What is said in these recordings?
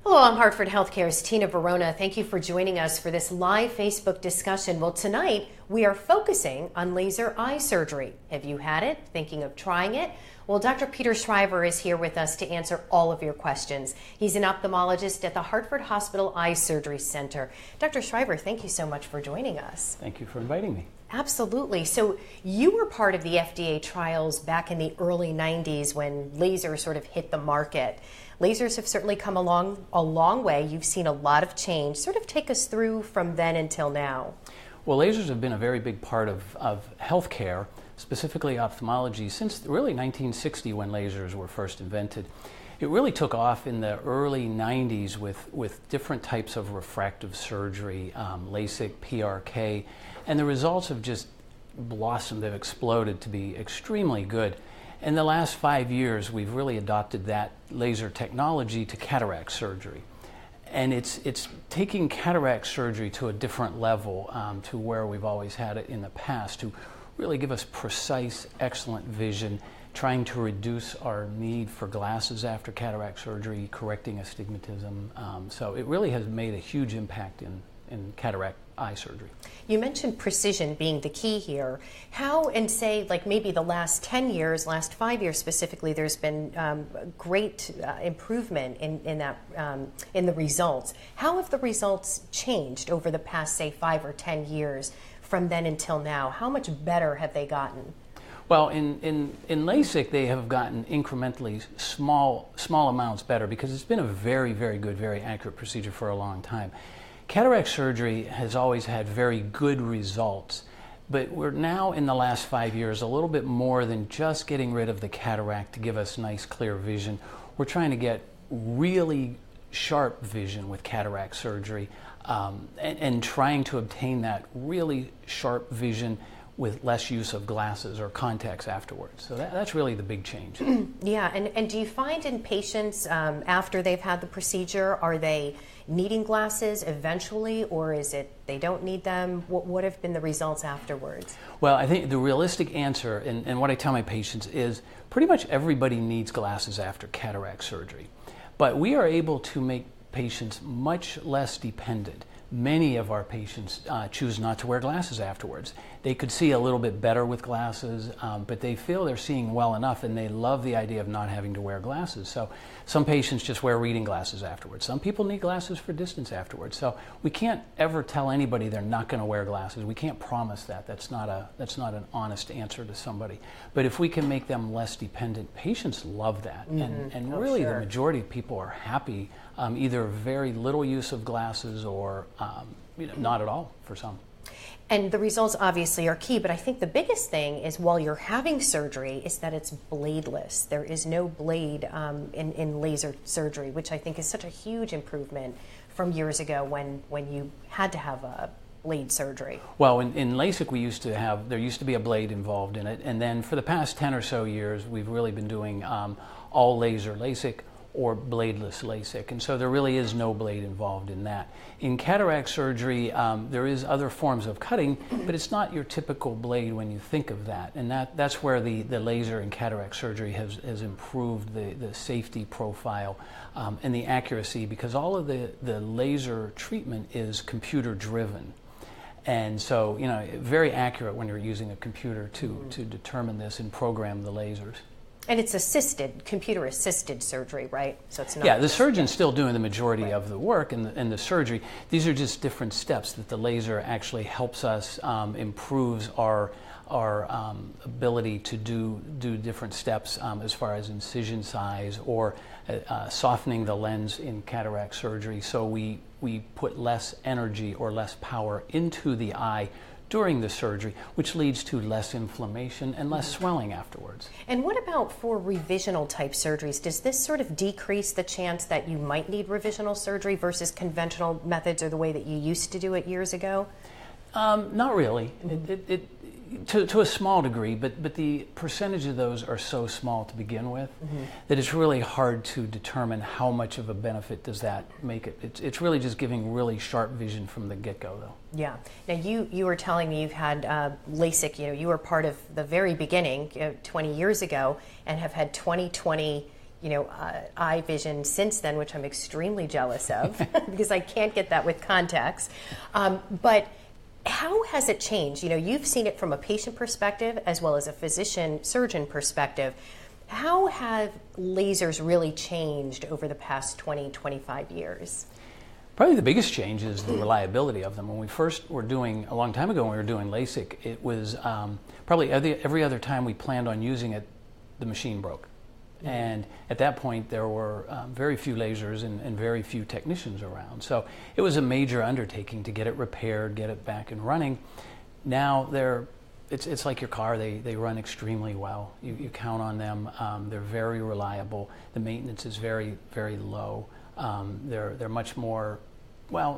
Hello, I'm Hartford Healthcare's Tina Verona. Thank you for joining us for this live Facebook discussion. Well, tonight we are focusing on laser eye surgery. Have you had it? Thinking of trying it? Well, Dr. Peter Shriver is here with us to answer all of your questions. He's an ophthalmologist at the Hartford Hospital Eye Surgery Center. Dr. Shriver, thank you so much for joining us. Thank you for inviting me. Absolutely. So you were part of the FDA trials back in the early 90s when lasers sort of hit the market. Lasers have certainly come along a long way. You've seen a lot of change. Sort of take us through from then until now. Well, lasers have been a very big part of healthcare, specifically ophthalmology, since really 1960 when lasers were first invented. It really took off in the early 90s with different types of refractive surgery, Lasik, PRK, and the results have just blossomed. They've exploded to be extremely good. In the last 5 years, we've really adopted that laser technology to cataract surgery. And it's taking cataract surgery to a different level to where we've always had it in the past, to really give us precise, excellent vision, trying to reduce our need for glasses after cataract surgery, correcting astigmatism. So it really has made a huge impact in cataract eye surgery. You mentioned precision being the key here. How, and say like maybe the last 10 years, last 5 years specifically, there's been great improvement in the results. How have the results changed over the past, say, 5 or 10 years from then until now? How much better have they gotten? Well, in Lasik, they have gotten incrementally small amounts better because it's been a very, very good, very accurate procedure for a long time. Cataract surgery has always had very good results, but we're now in the last 5 years a little bit more than just getting rid of the cataract to give us nice, clear vision. We're trying to get really sharp vision with cataract surgery and trying to obtain that really sharp vision with less use of glasses or contacts afterwards. So that's really the big change. Yeah, and do you find in patients after they've had the procedure, are they needing glasses eventually, or is it they don't need them? What have been the results afterwards? Well, I think the realistic answer, and what I tell my patients, is pretty much everybody needs glasses after cataract surgery. But we are able to make patients much less dependent. Many of our patients choose not to wear glasses afterwards. They could see a little bit better with glasses, but they feel they're seeing well enough and they love the idea of not having to wear glasses. So some patients just wear reading glasses afterwards. Some people need glasses for distance afterwards. So we can't ever tell anybody they're not going to wear glasses. We can't promise that. That's not an honest answer to somebody. But if we can make them less dependent, patients love that. Mm-hmm. And really the majority of people are happy, either very little use of glasses or not at all for some. And the results obviously are key, but I think the biggest thing is while you're having surgery is that it's bladeless. There is no blade in laser surgery, which I think is such a huge improvement from years ago when you had to have a blade surgery. Well, in Lasik there used to be a blade involved in it, and then for the past 10 or so years we've really been doing all laser Lasik or bladeless Lasik, and so there really is no blade involved in that. In cataract surgery, there is other forms of cutting, but it's not your typical blade when you think of that, and that's where the laser in cataract surgery has improved the safety profile and the accuracy, because all of the laser treatment is computer driven. And so, very accurate when you're using a computer to determine this and program the lasers. And it's computer-assisted surgery, right? So it's not. Yeah, the surgeon's still doing the majority of the work and the surgery. These are just different steps that the laser actually helps us, improves our ability to do different steps as far as incision size or softening the lens in cataract surgery. So we put less energy or less power into the eye during the surgery, which leads to less inflammation and less swelling afterwards. And what about for revisional type surgeries? Does this sort of decrease the chance that you might need revisional surgery versus conventional methods or the way that you used to do it years ago? Not really. To a small degree, but the percentage of those are so small to begin with that it's really hard to determine how much of a benefit does that make it. It's really just giving really sharp vision from the get-go, though. Yeah. Now, you were telling me you've had Lasik, you were part of the very beginning, 20 years ago, and have had 20/20, eye vision since then, which I'm extremely jealous of because I can't get that with contacts. But how has it changed? You've seen it from a patient perspective as well as a physician-surgeon perspective. How have lasers really changed over the past 20, 25 years? Probably the biggest change is the reliability of them. When we first were doing, a long time ago when we were doing LASIK, it was probably every other time we planned on using it, the machine broke. And at that point, there were very few lasers and very few technicians around. So it was a major undertaking to get it repaired, get it back and running. Now it's like your car. They run extremely well. You count on them. They're very reliable. The maintenance is very, very low. They're much more,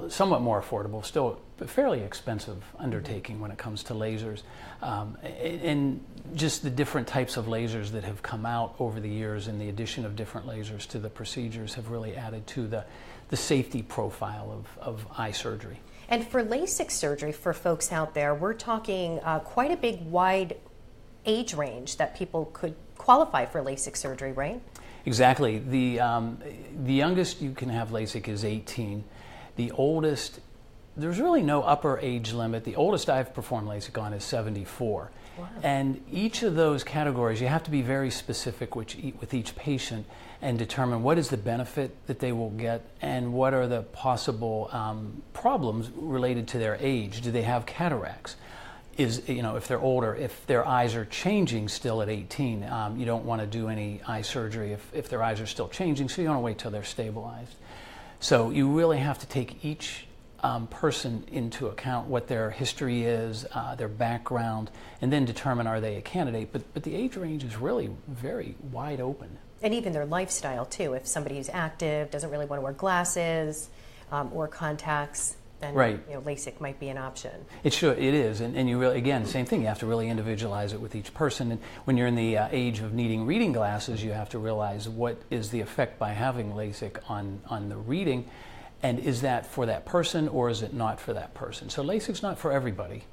somewhat more affordable, still a fairly expensive undertaking when it comes to lasers. And just the different types of lasers that have come out over the years and the addition of different lasers to the procedures have really added to the safety profile of eye surgery. And for LASIK surgery, for folks out there, we're talking quite a big wide age range that people could qualify for LASIK surgery, right? Exactly. The youngest you can have LASIK is 18. The oldest, there's really no upper age limit. The oldest I've performed LASIK on is 74. Wow. And each of those categories, you have to be very specific with each patient and determine what is the benefit that they will get and what are the possible problems related to their age. Do they have cataracts? If they're older, if their eyes are changing still at 18, you don't want to do any eye surgery if their eyes are still changing, so you want to wait till they're stabilized. So you really have to take each person into account, what their history is, their background, and then determine are they a candidate. But the age range is really very wide open. And even their lifestyle too. If somebody who's active, doesn't really want to wear glasses or contacts, then right. LASIK might be an option. It is, and you really, again, same thing. You have to really individualize it with each person. And when you're in the age of needing reading glasses, you have to realize what is the effect by having LASIK on the reading, and is that for that person or is it not for that person? So LASIK's not for everybody,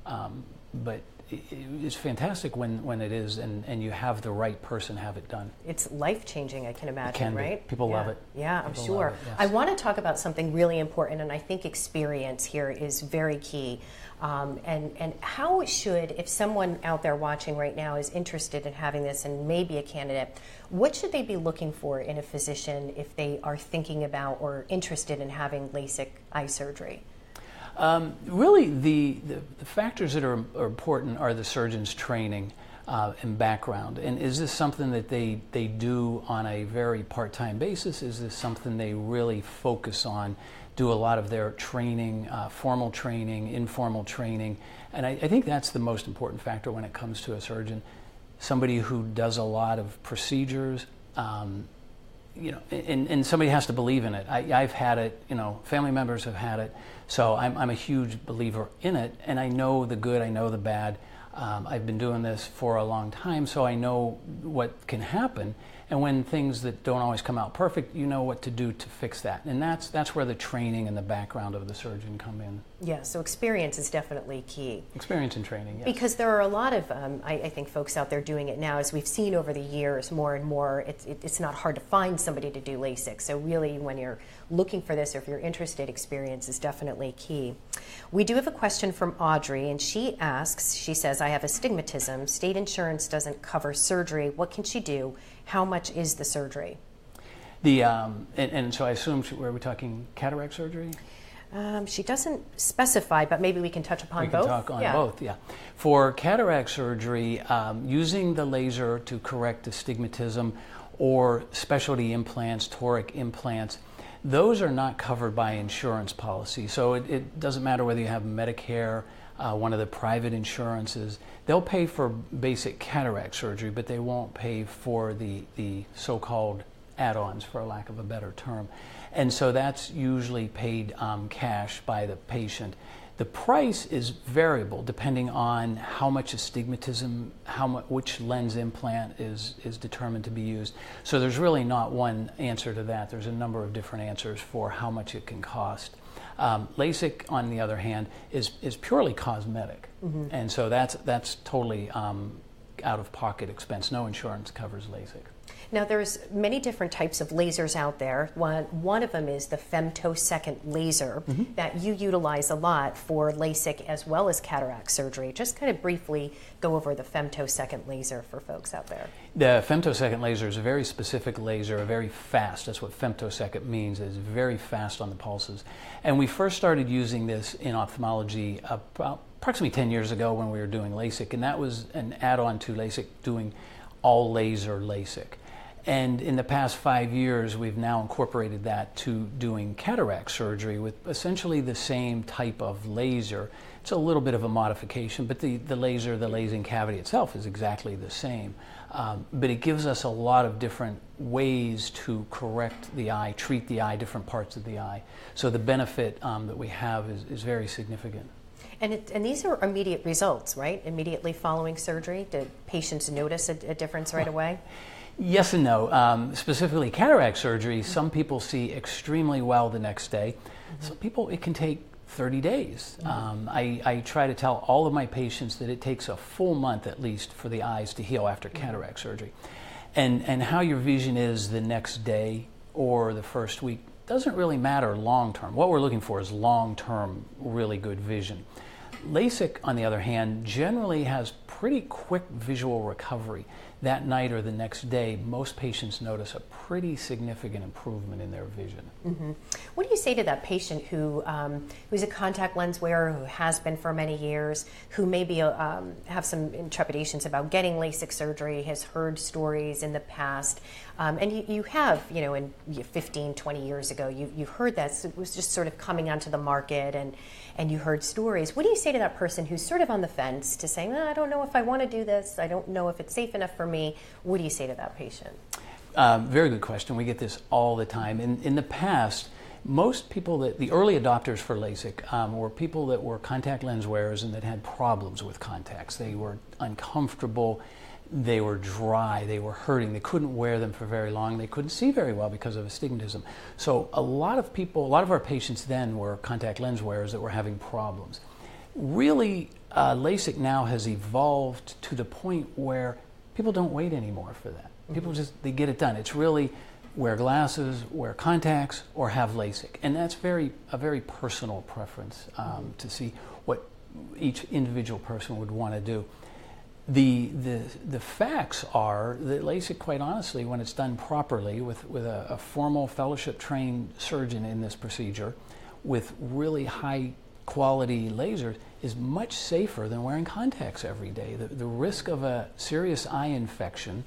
but it's fantastic when it is, and you have the right person have it done. It's life-changing, I can imagine, it can right? Be. People love it. Yeah, I'm sure. Yes. I want to talk about something really important, and I think experience here is very key. And how should, if someone out there watching right now is interested in having this and may be a candidate, what should they be looking for in a physician if they are thinking about or interested in having LASIK eye surgery? Really, the factors that are important are the surgeon's training and background. And is this something that they do on a very part-time basis? Is this something they really focus on, do a lot of their training, formal training, informal training? And I think that's the most important factor when it comes to a surgeon. Somebody who does a lot of procedures, and somebody has to believe in it. I've had it, family members have had it, so I'm a huge believer in it, and I know the good, I know the bad. I've been doing this for a long time, so I know what can happen. And when things that don't always come out perfect, you know what to do to fix that. And that's where the training and the background of the surgeon come in. Yeah, so experience is definitely key. Experience and training, yes. Because there are a lot of, I think, folks out there doing it now. As we've seen over the years, more and more, it's not hard to find somebody to do LASIK. So really, when you're looking for this or if you're interested, experience is definitely key. We do have a question from Audrey, and she asks, she says, I have astigmatism. State insurance doesn't cover surgery. What can she do? How much is the surgery? And so I assume, were we talking cataract surgery? She doesn't specify, but maybe we can touch upon both. We can talk on both, yeah. For cataract surgery, using the laser to correct astigmatism or specialty implants, toric implants, those are not covered by insurance policy. So it doesn't matter whether you have Medicare, one of the private insurances. They'll pay for basic cataract surgery, but they won't pay for the so-called add-ons, for lack of a better term. And so that's usually paid cash by the patient. The price is variable depending on how much astigmatism, which lens implant is determined to be used. So there's really not one answer to that. There's a number of different answers for how much it can cost. LASIK, on the other hand, is purely cosmetic, and so that's totally out-of-pocket expense. No insurance covers LASIK. Now, there's many different types of lasers out there. One of them is the Femtosecond Laser that you utilize a lot for LASIK as well as cataract surgery. Just kind of briefly go over the Femtosecond Laser for folks out there. The femtosecond laser is a very specific laser, a very fast. That's what femtosecond means. It's very fast on the pulses. And we first started using this in ophthalmology about approximately 10 years ago when we were doing LASIK, and that was an add-on to LASIK, doing all laser LASIK. And in the past 5 years, we've now incorporated that to doing cataract surgery with essentially the same type of laser. It's a little bit of a modification, but the laser, the lasing cavity itself is exactly the same. But it gives us a lot of different ways to correct the eye, treat the eye, different parts of the eye. So the benefit that we have is very significant. And these are immediate results, right? Immediately following surgery? Do patients notice a difference right away? Yes and no. Specifically cataract surgery, some people see extremely well the next day. Some people, it can take 30 days. I try to tell all of my patients that it takes a full month at least for the eyes to heal after cataract surgery. And how your vision is the next day or the first week doesn't really matter long term. What we're looking for is long term, really good vision. LASIK, on the other hand, generally has pretty quick visual recovery. That night or the next day, most patients notice a pretty significant improvement in their vision. What do you say to that patient who's a contact lens wearer, who has been for many years, who maybe have some trepidations about getting LASIK surgery, has heard stories in the past, and you have, in 15, 20 years ago, you heard that, so it was just sort of coming onto the market, and you heard stories. What do you say to that person who's sort of on the fence to saying, I don't know if I want to do this, I don't know if it's safe enough for me? What do you say to that patient? Very good question. We get this all the time. In the past, most people the early adopters for LASIK were people that were contact lens wearers and that had problems with contacts. They were uncomfortable, they were dry, they were hurting, they couldn't wear them for very long, they couldn't see very well because of astigmatism. So a lot of our patients then were contact lens wearers that were having problems. Really, LASIK now has evolved to the point where people don't wait anymore for that. People they get it done. It's really wear glasses, wear contacts, or have LASIK. And that's a very personal preference to see what each individual person would want to do. The facts are that LASIK, quite honestly, when it's done properly with a formal fellowship-trained surgeon in this procedure, with really high quality lasers, is much safer than wearing contacts every day. The risk of a serious eye infection,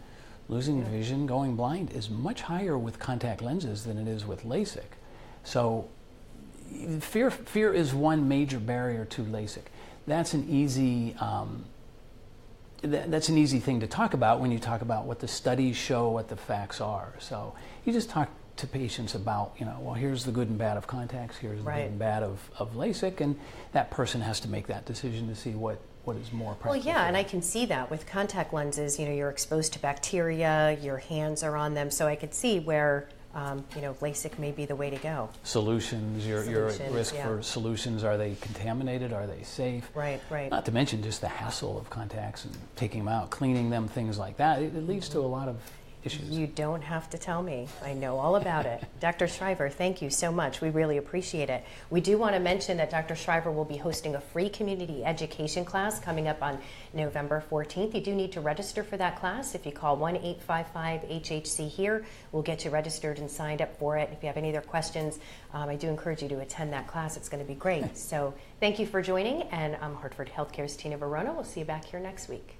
losing vision, going blind, is much higher with contact lenses than it is with LASIK. So fear is one major barrier to LASIK. That's an easy thing to talk about when you talk about what the studies show, what the facts are. So you just talk to patients about, well, here's the good and bad of contacts, here's the good and bad of LASIK, and that person has to make that decision to see what is more practical. Well, yeah, and I can see that with contact lenses, you're exposed to bacteria, your hands are on them, so I could see where LASIK may be the way to go. Solutions, you're at risk for solutions. Are they contaminated? Are they safe? Right. Not to mention just the hassle of contacts and taking them out, cleaning them, things like that. It leads to a lot of issues. You don't have to tell me. I know all about it. Dr. Shriver, thank you so much. We really appreciate it. We do want to mention that Dr. Shriver will be hosting a free community education class coming up on November 14th. You do need to register for that class. If you call 1-855-HHC-HERE, we'll get you registered and signed up for it. If you have any other questions, I do encourage you to attend that class. It's going to be great. So thank you for joining, and I'm Hartford Healthcare's Tina Verona. We'll see you back here next week.